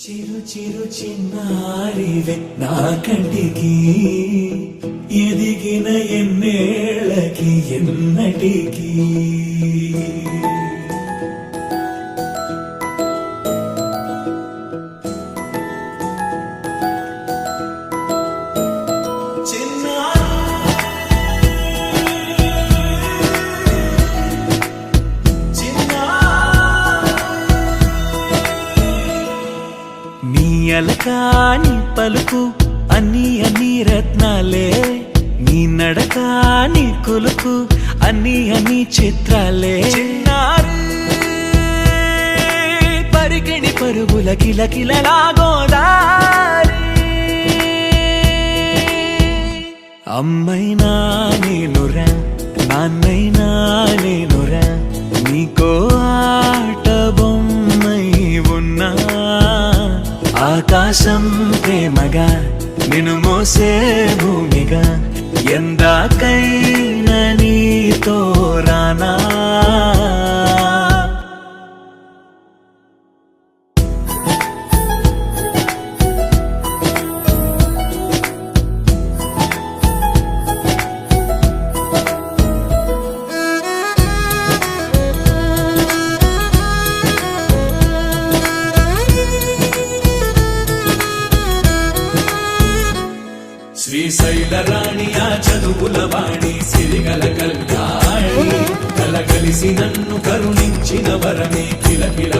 చిరు చిరు చిన్నారివే నా కంటికి ఎదిగిన ఎన్నేళ్ళకి ఎన్నటికి అలకాని పలుకు అన్ని అన్ని రత్నాలే నీ నడకాని కులుకు అన్ని అన్ని చిత్రాలే పరికిణి పరుగుల కిలకిలలాగోదారి అమ్మైనా నేనురా నాన్నైనా నేనురా నీకో ఆట బొమ్మై ఉన్నా ఆకాశం ప్రేమగా నిన్ను మోసే భూమిగా ఎందాకైనా నీతో రానా శ్రీశైల రాణి ఆ చదువుల వాణి సిరిగల కల్యాణి కలగలిసి నన్ను కరుణించిన వరమే కిలకిల